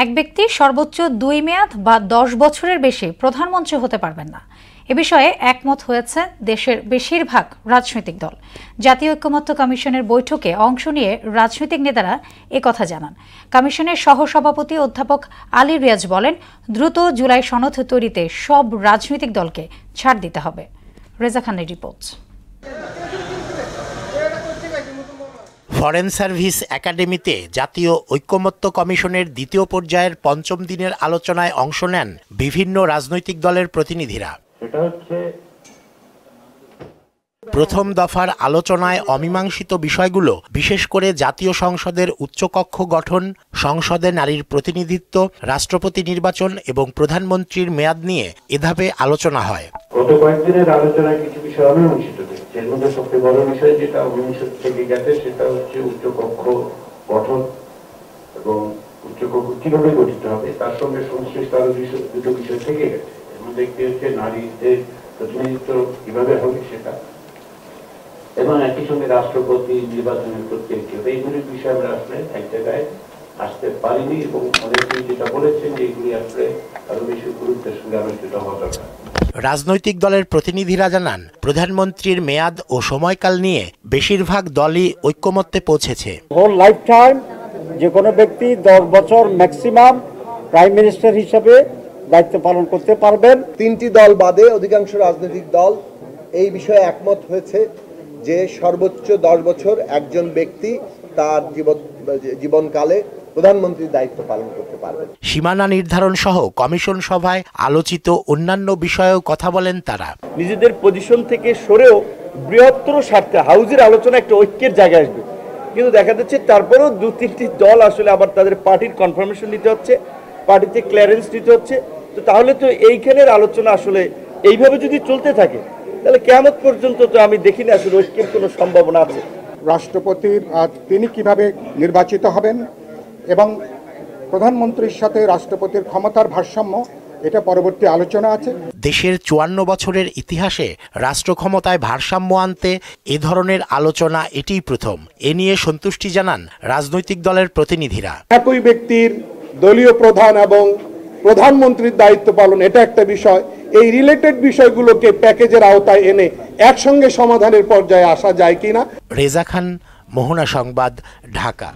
এক ব্যক্তি সর্বোচ্চ 2 মেয়াদ বা 10 বছরের বেশি প্রধানমন্ত্রী হতে পারবেন না। এ বিষয়ে একমত হয়েছে দেশের বেশিরভাগ রাজনৈতিক দল। জাতীয় ঐক্যমত্য কমিশনের বৈঠকে অংশ নিয়ে রাজনৈতিক নেতারা একথা জানান। কমিশনের সহসভাপতি অধ্যাপক আলী রিয়াজ বলেন, দ্রুত জুলাই সনদ তৈরিতে সব রাজনৈতিক দলকে ছাড় দিতে হবে। রেজা খানের রিপোর্ট। ফরেন সার্ভিস একাডেমিতে জাতীয় ঐক্যমত্য কমিশনের দ্বিতীয় পর্যায়ের পঞ্চম দিনের আলোচনায় অংশ নেন বিভিন্ন রাজনৈতিক দলের প্রতিনিধিরা। প্রথম দফার আলোচনায় অমীমাংসিত বিষয়গুলো বিশেষ করে জাতীয় সংসদের উচ্চকক্ষ গঠন, সংসদে নারীর প্রতিনিধিত্ব, রাষ্ট্রপতি নির্বাচন এবং প্রধানমন্ত্রীর মেয়াদ নিয়ে এধাপে আলোচনা হয়। গত কয়েকদিনের আলোচনায় কিছু বিষয় অমীমাংসিত হয়েছে। এর মধ্যে সবচেয়ে বড় বিষয় যেটা অমীমাংসিত থেকে গেছে সেটা হচ্ছে উচ্চকক্ষ গঠন এবং উচ্চকক্ষ কিভাবে গঠিত হবে তার সঙ্গে সংশ্লিষ্ট আরো দুটো বিষয় থেকে গেছে। এর মধ্যে একটি হচ্ছে নারীদের প্রতিনিধিত্ব কিভাবে হবে সেটা, এবং একই সঙ্গে রাষ্ট্রপতি নির্বাচনের প্রক্রিয়া। এইগুলির বিষয়ে আমরা আসলে এক জায়গায় আসতে পারিনি এবং অনেকেই যেটা বলেছেন যে এগুলি আসলে আরো বেশি গুরুত্বের সঙ্গে আলোচিত হওয়া দরকার। রাজনৈতিক দলের প্রতিনিধিরা জানান, প্রধানমন্ত্রীর মেয়াদ ও সময়কাল নিয়ে বেশিরভাগ দলই ঐক্যমত্যে পৌঁছেছে। হোল লাইফ টাইম যে কোনো ব্যক্তি 10 বছর ম্যাক্সিমাম প্রাইম মিনিস্টার হিসেবে দায়িত্ব পালন করতে পারবেন। 3টি দল বাদে অধিকাংশ রাজনৈতিক দল এই বিষয়ে একমত হয়েছে যে সর্বোচ্চ 10 বছর একজন ব্যক্তি তার জীবনকালে প্রধানমন্ত্রীর দায়িত্ব পালন করতে পারবেন। সীমানা নির্ধারণ সহ কমিশন সভায় আলোচিত অন্যান্য বিষয়েও কথা বলেন তারা। নিজেদের পজিশন থেকে সরেও বৃহত্তর স্বার্থে হাউজের আলোচনা একটা ঐক্যের জায়গায় আসবে, কিন্তু দেখা যাচ্ছে তারপরেও 2-3টি দল আসলে আবার তাদের পার্টির কনফার্মেশন নিতে হচ্ছে, পার্টিতে ক্লিয়ারেন্স নিতে হচ্ছে। তো তাহলে তো এইখানের আলোচনা আসলে এইভাবে যদি চলতে থাকে তাহলে কিয়ামত পর্যন্ত তো আমি দেখি না আসলে ঐক্যের কোনো সম্ভাবনা আছে। রাষ্ট্রপতির তিনি কিভাবে নির্বাচিত হবেন এবং প্রধানমন্ত্রীর সাথে রাষ্ট্রপতির ক্ষমতার ভারসাম্য, এটা পরবর্তী আলোচনা আছে। দেশের 54 বছরের ইতিহাসে রাষ্ট্র ক্ষমতায় ভারসাম্য আনতে এ ধরনের আলোচনা এটিই প্রথম। এ নিয়ে সন্তুষ্টি জানান রাজনৈতিক দলের প্রতিনিধিরা। একই ব্যক্তির দলীয় প্রধান এবং প্রধানমন্ত্রীর দায়িত্ব পালন এটা একটা বিষয়, এই রিলেটেড বিষয়গুলোকে প্যাকেজের আওতায় এনে একসঙ্গে সমাধানের পর্যায়ে আসা যায় কিনা। রেজা খান, মোহনা সংবাদ, ঢাকা।